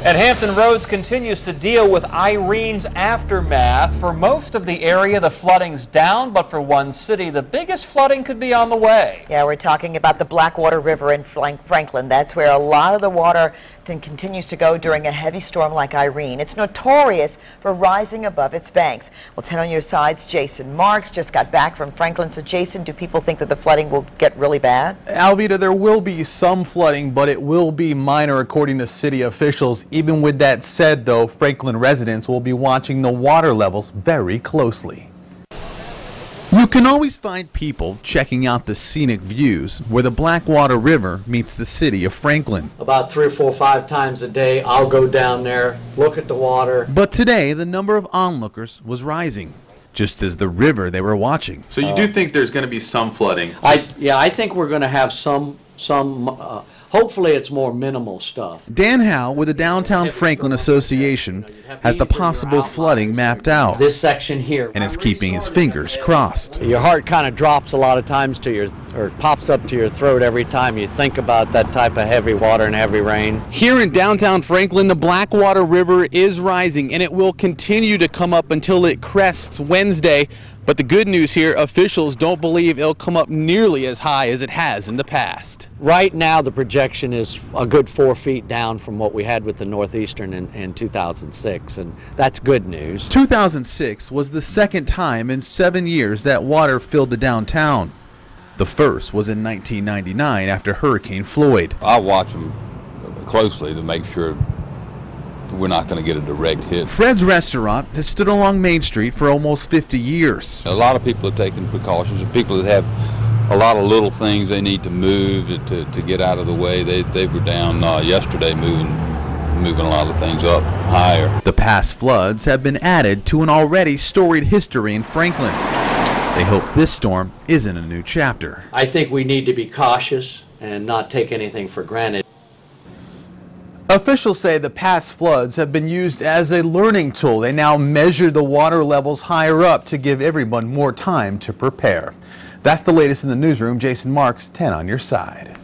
And Hampton Roads continues to deal with Irene's aftermath. For most of the area, the flooding's down, but for one city, the biggest flooding could be on the way. Yeah, we're talking about the Blackwater River in Franklin. That's where a lot of the water continues to go during a heavy storm like Irene. It's notorious for rising above its banks. Well, 10 on your side's Jason Marks just got back from Franklin. So, Jason, do people think that the flooding will get really bad? Alvita, there will be some flooding, but it will be minor according to city officials. Even with that said, though, Franklin residents will be watching the water levels very closely. You can always find people checking out the scenic views where the Blackwater River meets the city of Franklin. About 3 or 4 or 5 times a day, I'll go down there, look at the water. But today, the number of onlookers was rising, just as the river they were watching. So you do think there's going to be some flooding? Yeah, I think we're going to have some hopefully it's more minimal stuff. Dan Howe with the Downtown Franklin Association has the possible flooding mapped out. This section here. And is keeping his fingers crossed. Your heart kind of drops a lot of times or pops up to your throat every time you think about that type of heavy water and heavy rain. Here in downtown Franklin, the Blackwater River is rising, and it will continue to come up until it crests Wednesday. But the good news here, officials don't believe it'll come up nearly as high as it has in the past. Right now, the projection is a good 4 feet down from what we had with the Northeastern in 2006, and that's good news. 2006 was the second time in 7 years that water filled the downtown. The first was in 1999 after Hurricane Floyd. I watch them closely to make sure we're not going to get a direct hit. Fred's restaurant has stood along Main Street for almost 50 years. A lot of people are taking precautions. People that have a lot of little things they need to move to get out of the way. They were down yesterday moving a lot of things up higher. The past floods have been added to an already storied history in Franklin. They hope this storm isn't a new chapter. I think we need to be cautious and not take anything for granted. Officials say the past floods have been used as a learning tool. They now measure the water levels higher up to give everyone more time to prepare. That's the latest in the newsroom. Jason Marks, 10 on your side.